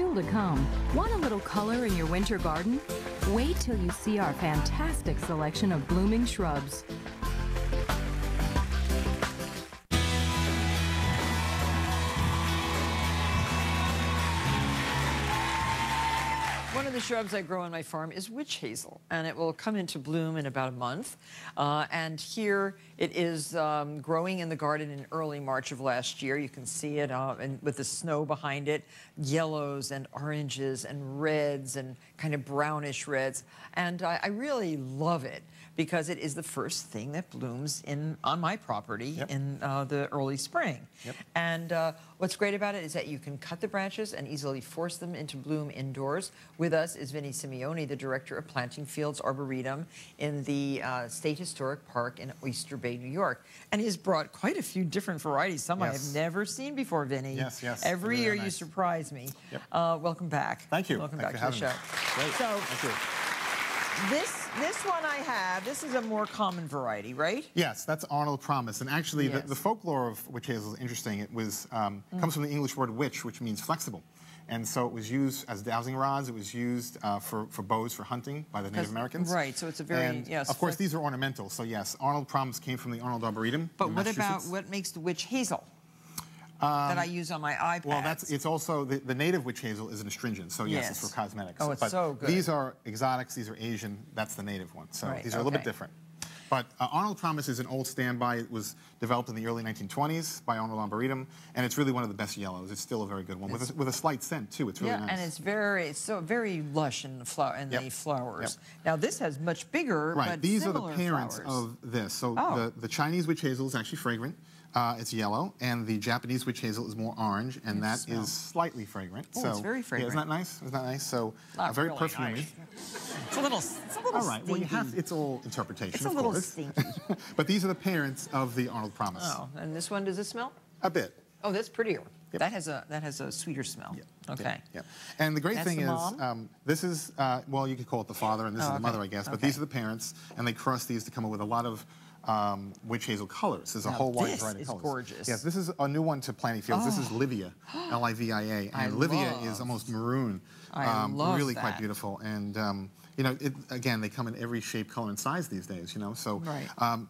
still to come. Want a little color in your winter garden? Wait till you see our fantastic selection of blooming shrubs. One of the shrubs I grow on my farm is witch hazel, and it will come into bloom in about a month. And here it is growing in the garden in early March of last year. You can see it and with the snow behind it, yellows and oranges and reds and kind of brownish reds. And I really love it because it is the first thing that blooms on my property in the early spring. And what's great about it is that you can cut the branches and easily force them into bloom indoors. With us is Vincent Simeone, the Director of Planting Fields Arboretum in the State Historic Park in Oyster Bay, New York. And he's brought quite a few different varieties, some I have never seen before, Vinny. Yes, yes. Every year you surprise me. Welcome back. Thank you. Welcome Thanks back to the show. Great. So, thank you. This one I have, this is a more common variety, right? Yes, that's Arnold Promise. And actually, the folklore of witch hazel is interesting. It was comes from the English word witch, which means flexible. And so it was used as dowsing rods. It was used for bows for hunting by the Native Americans. Right, so it's a very, of course, these are ornamental. So yes, Arnold Promise came from the Arnold Arboretum. But what about, what makes the witch hazel? That I use on my iPad. Well, it's also, the native witch hazel is an astringent, so yes, it's for cosmetics. Oh, it's so good. These are exotics, these are Asian, that's the native one. So these are a little bit different. But Arnold Promise is an old standby. It was developed in the early 1920s by Arnold Arboretum, and it's really one of the best yellows. It's still a very good one, with a slight scent, too. It's really nice. And it's so very lush in the flowers. Now, this has much bigger, but these are the similar parents flowers. of this. So the Chinese witch hazel is actually fragrant. It's yellow, and the Japanese witch hazel is more orange, and that is slightly fragrant. Oh, so, it's very fragrant. Isn't that nice? Isn't that nice? So very really perfumey. Nice. It's a little all right. stinky. Well, you have, it's all interpretation. It's a little stinky. But these are the parents of the Arnold Promise. Oh, and this one, does it smell? A bit. Oh, that's prettier. That has a sweeter smell. Okay. And the great thing is, mom? this is well, you could call it the father, and this is the mother, I guess. But these are the parents, and they cross these to come up with a lot of witch hazel colors. There's a whole wide variety of colors. Gorgeous. Yes, this is a new one to Planting Fields. This is Livia, L-I-V-I-A, and Livia is almost maroon. Really quite beautiful. And you know, again, they come in every shape, color, and size these days. You know, so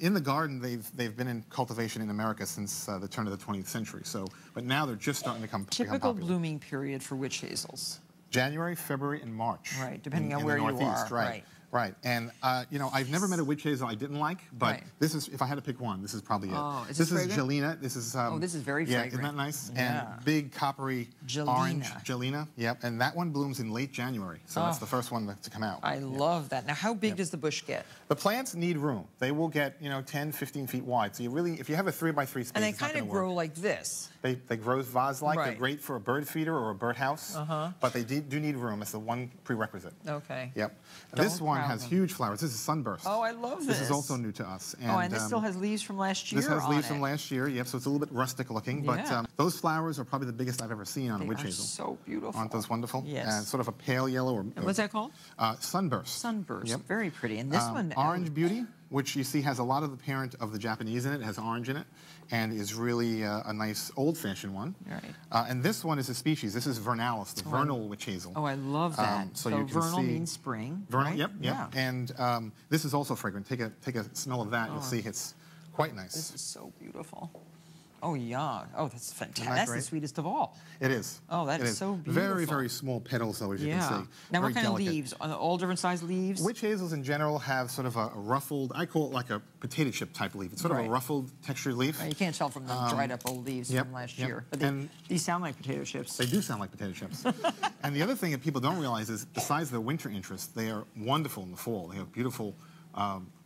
in the garden, they've been in cultivation in America since the turn of the 20th century. So, but now they're just starting to become Typical popular. blooming period for witch hazels. January, February, and March. Right, depending on where you are. Right. And, you know, I've never met a witch hazel I didn't like, but this is, if I had to pick one, this is probably it. Oh, this is Gelina. This is, this is very fragrant. Isn't that nice? And big coppery orange Gelina. Yep. And that one blooms in late January. So that's the first one to come out. I love that. Now, how big does the bush get? The plants need room. They will get, you know, 10, 15 feet wide. So you really, if you have a 3x3 space, and they kind of grow like this. They grow vase-like. They're great for a bird feeder or a birdhouse. But they do need room. It's the one prerequisite. Okay. Yep. This one has huge flowers. This is Sunburst. Oh, I love this. This is also new to us. And this still has leaves from last year. This has leaves from last year, yep, so it's a little bit rustic looking. But those flowers are probably the biggest I've ever seen on a witch hazel. So beautiful. Aren't those wonderful? Yes. Sort of a pale yellow. And what's that called? Sunburst. Sunburst. Yep. Very pretty. And this one? Orange Beauty, which you see has a lot of the parent of the Japanese in it. It has orange in it and is really a nice old-fashioned one. Right. And this one is a species. This is Vernalis, the vernal witch hazel. Oh, I love that. So you can vernal see means spring. Vernal, yep. And this is also fragrant. Take a smell of that. You'll see it's quite nice. This is so beautiful. Oh, yeah. Oh, that's fantastic. That's the sweetest of all. It is. Oh, that is so beautiful. Very, very small petals, though, as you can see. Now, very what kind delicate. of leaves? All different size leaves? Witch hazels in general have sort of a ruffled, I call it like a potato chip type leaf. It's sort of a ruffled textured leaf. You can't tell from the dried up old leaves from last year. But these sound like potato chips. They do sound like potato chips. And the other thing that people don't realize is, besides their winter interest, they are wonderful in the fall. They have beautiful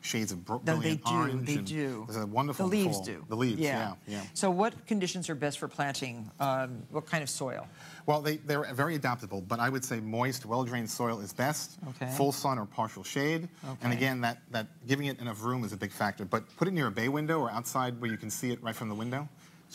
shades of brilliant orange. They do. There's a wonderful The leaves do. The leaves, yeah. So what conditions are best for planting? What kind of soil? Well, they're very adaptable, but I would say moist, well-drained soil is best. Full sun or partial shade. And again, that giving it enough room is a big factor. But put it near a bay window or outside where you can see it right from the window.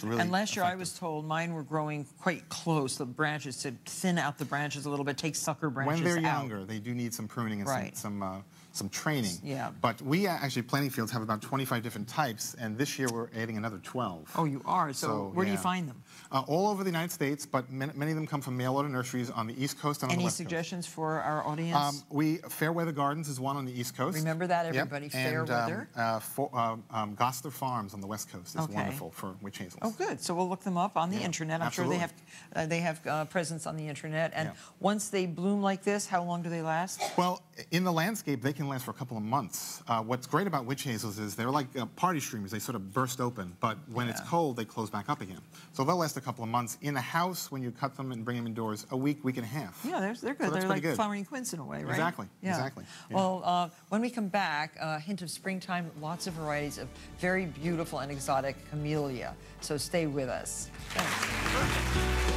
Really and last year I was told mine were growing quite close, the branches, to thin out the branches a little bit, take sucker branches out. When they're younger, they do need some pruning and some training. Yeah. But we actually, planting fields, have about 25 different types, and this year we're adding another 12. Oh, you are? So where do you find them? All over the United States, but many of them come from mail-order nurseries on the East Coast and on the West Coast. Any suggestions for our audience? Fairweather Gardens is one on the East Coast. Remember that, everybody, yep. Fairweather. And Gosler Farms on the West Coast is wonderful for witch hazels. Oh, good. So we'll look them up on the internet. I'm absolutely. sure they have presence on the internet. And once they bloom like this, how long do they last? Well, in the landscape, they can last for a couple of months. What's great about witch hazels is they're like party streamers. They sort of burst open, but when it's cold, they close back up again. So they'll last a couple of months. In the house, when you cut them and bring them indoors, a week and a half. Yeah, they're good. So they're like good. flowering quince in a way, right? Exactly. Yeah. Exactly. Yeah. Well, when we come back, a hint of springtime, lots of varieties of very beautiful and exotic camellia. So stay with us. Thanks.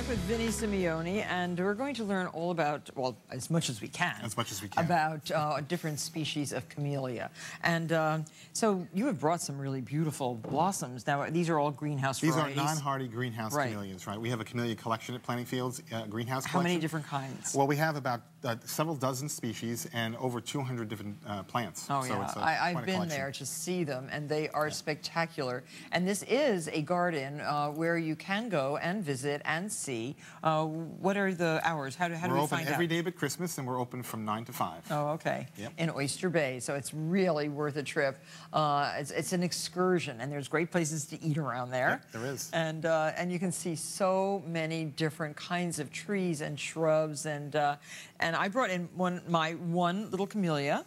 With Vincent Simeone, and we're going to learn all about, well, as much as we can. As much as we can. About different species of camellia. And so you have brought some really beautiful blossoms. Now, these are all greenhouse varieties. These are non-hardy greenhouse camellias, right? We have a camellia collection at Planting Fields, greenhouse collection. How many different kinds? Well, we have about several dozen species and over 200 different plants. Oh, so yeah. it's I've been there to see them, and they are spectacular. And this is a garden where you can go and visit and see. What are the hours? How do we find out? We're open every day but Christmas, and we're open from 9 to 5. Oh, okay. Yep. In Oyster Bay, so it's really worth a trip. It's an excursion, and there's great places to eat around there. Yep, there is. And you can see so many different kinds of trees and shrubs, and I brought in my one little camellia.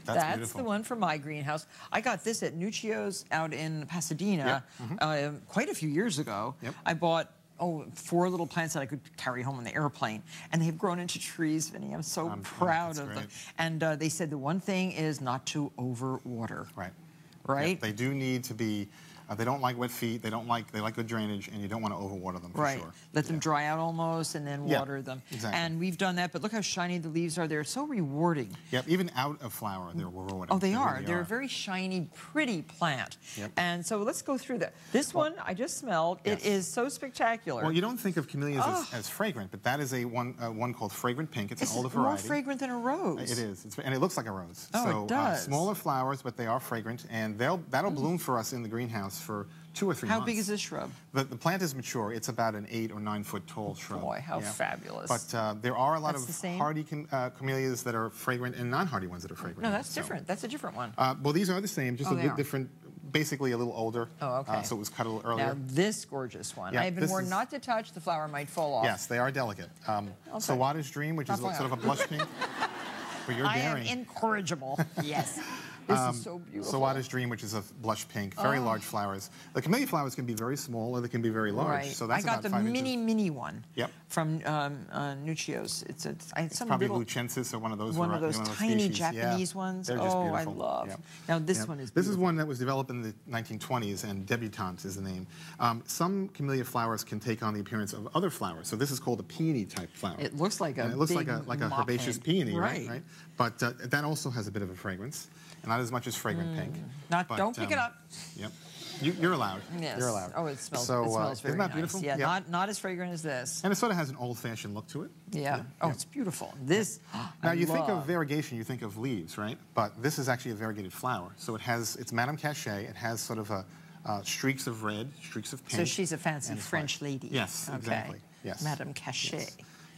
That's the one from my greenhouse. I got this at Nuccio's out in Pasadena quite a few years ago. Yep. I bought 4 little plants that I could carry home on the airplane. And they've grown into trees, Vinny. I'm so proud of them. And they said the one thing is not to overwater. Right. Right? Yep. They do need to be, they don't like wet feet, they like good drainage, and you don't want to overwater them for sure. Let them dry out almost and then water them. Exactly. And we've done that, but look how shiny the leaves are. They're so rewarding. Yep, even out of flower, they're rewarding. Oh, they are. They're a very shiny, pretty plant. Yep. And so let's go through that. This one I just smelled. It is so spectacular. Well, you don't think of camellias as fragrant, but that is one called Fragrant Pink. It's an older variety. It's more fragrant than a rose. It is, and it looks like a rose. Oh, so, it does. Smaller flowers, but they are fragrant, and that'll bloom for us in the greenhouse for 2 or 3 months. How big is this shrub? The plant is mature. It's about an 8 or 9 foot tall shrub. Boy, how fabulous. But there are a lot of hardy camellias that are fragrant and non-hardy ones that are fragrant. No, that's different. That's a different one. Well, these are the same, just a bit different, basically a little older. Oh, okay. So it was cut a little earlier. Now, this gorgeous one. I have been warned not to touch. The flower might fall off. Yes, they are delicate. Sawada's Dream, which is sort of a blush pink. But you're daring. I am incorrigible. Yes. This is so beautiful. Sawada's Dream, which is a blush pink, very large flowers. The camellia flowers can be very small or they can be very large. Right. So that's I got about the 5 mini one. Yep. From Nuccio's. It's probably Luchensis or one of those. One of those tiny species. Japanese ones. They're just beautiful. I love. Yep. Now this one is beautiful. This is one that was developed in the 1920s, and debutante is the name. Some camellia flowers can take on the appearance of other flowers. So this is called a peony type flower. It looks like it looks like a herbaceous peony, right? But that also has a bit of a fragrance. Not as much as Fragrant Pink. Don't pick it up. Yep. You're allowed. Yes. You're allowed. Oh, it smells very isn't that nice. beautiful? Yeah, not as fragrant as this. And it sort of has an old-fashioned look to it. Yeah. Oh, it's beautiful. This, now, you think of variegation, you think of leaves, right? But this is actually a variegated flower. So it's Madame Cachet. It has sort of streaks of red, streaks of pink. So she's a fancy French lady. Yes, exactly. Yes. Madame Cachet.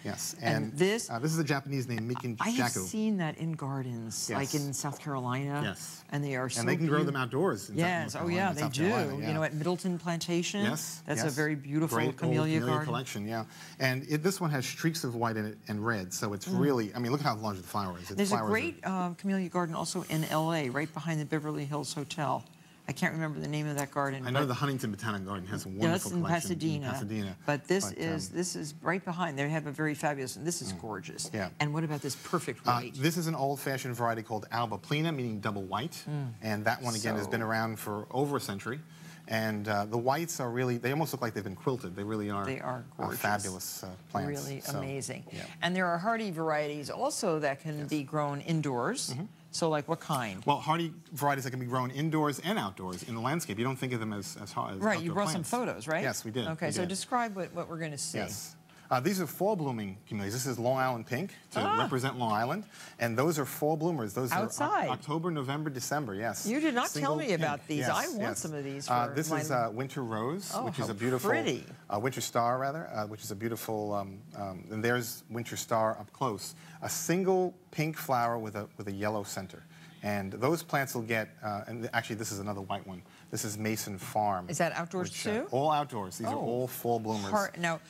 Yes, and this is a Japanese name, Mikin Jaku. I have seen that in gardens, like in South Carolina. Yes. And they are so And they can grow them outdoors. Yes, oh yeah, they do. You know, at Middleton Plantation. Yes. That's a very beautiful Great camellia old garden. collection, yeah. And this one has streaks of white in it and red, so it's really, I mean, look how large the flower is. There's a great camellia garden also in L.A., right behind the Beverly Hills Hotel. I can't remember the name of that garden. I know the Huntington Botanic Garden has a wonderful collection in Pasadena. But this is right behind. They have a very fabulous, and this is gorgeous. Yeah. And what about this perfect white? This is an old-fashioned variety called Alba Plena, meaning double white. And that one, again, has been around for over a century. And the whites are really, they almost look like they've been quilted. They really are. They are gorgeous. Fabulous plants. Really amazing. Yeah. And there are hardy varieties also that can be grown indoors. So like what kind? Well, hardy varieties that can be grown indoors and outdoors in the landscape. You don't think of them as right, you brought plants. some photos, right? Yes, we did. Okay, we so did. describe what we're going to see. Yes. These are fall blooming camellias. This is Long Island pink to represent Long Island. And those are fall bloomers. Those outside. are October, November, December, yes. You did not tell me pink. about these. Yes, I want yes. some of these. For this is Winter Rose, which is a beautiful... pretty. Winter Star, rather, which is a beautiful... and there's Winter Star up close. A single pink flower with a yellow center. And those plants will get, and actually this is another white one. This is Mason Farm. Is that outdoors too? All outdoors. These are all fall bloomers.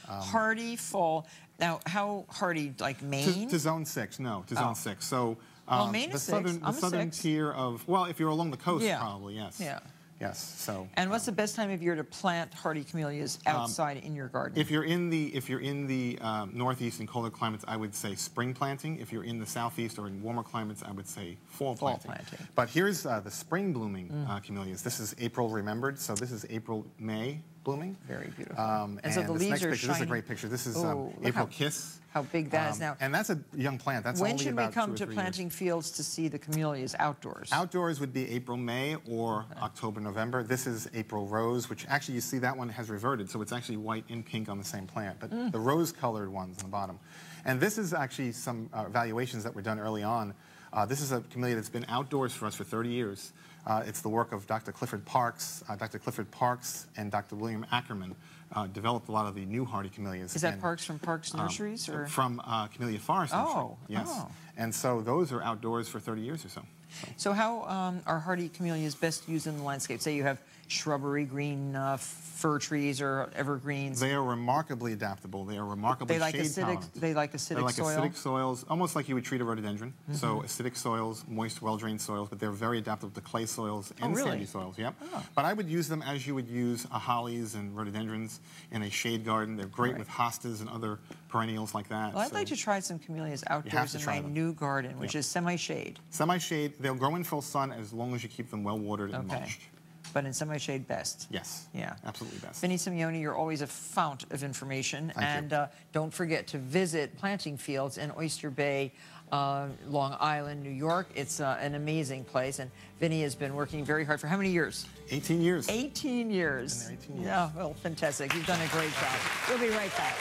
Hardy fall. Now, how hardy? Like Maine? To zone 6, no, to zone 6. So well, Maine is the southern tier of, well, if you're along the coast, probably, yes. Yeah. Yes. So. And what's the best time of year to plant hardy camellias outside in your garden? If you're in the northeast and colder climates, I would say spring planting. If you're in the southeast or in warmer climates, I would say fall planting. But here's the spring blooming camellias. This is April remembered. So this is April, May blooming. Very beautiful. And so the leaves are shiny. This is a great picture. This is April Kiss. How big that is now. And that's a young plant. That's when only should about we come 2 or to 3 planting years. fields to see the camellias outdoors? Outdoors would be April, May, or October, November. This is April Rose, which actually you see that one has reverted, so it's actually white and pink on the same plant, but the rose-colored ones on the bottom. And this is actually some evaluations that were done early on. This is a camellia that's been outdoors for us for 30 years. It's the work of Dr. Clifford Parks. Dr. Clifford Parks and Dr. William Ackerman developed a lot of the new hardy camellias. Is that Parks from Parks Nurseries? Or? From Camellia Forest Nursery, yes. Oh. And so those are outdoors for 30 years or so. So how are hardy camellias best used in the landscape? Say you have shrubbery, green fir trees or evergreens. They are remarkably adaptable. They are remarkably shade tolerant. They like acidic They like soil? acidic soils, almost like you would treat a rhododendron. So acidic soils, moist, well-drained soils, but they're very adaptable to clay soils and sandy soils. Yep. But I would use them as you would use hollies and rhododendrons in a shade garden. They're great with hostas and other perennials like that. Well, I'd like to try some camellias outdoors in my new garden, which is semi-shade. Semi-shade. They'll grow in full sun as long as you keep them well watered and mulched. But in semi-shade best. Yes. Yeah. Absolutely best. Vincent Simeone, you're always a fount of information. Thank you. Don't forget to visit planting fields in Oyster Bay, Long Island, New York. It's an amazing place. And Vinny has been working very hard for how many years? 18 years. 18 years. Been there 18 years. Yeah, well, fantastic. You've done a great job. We'll be right back.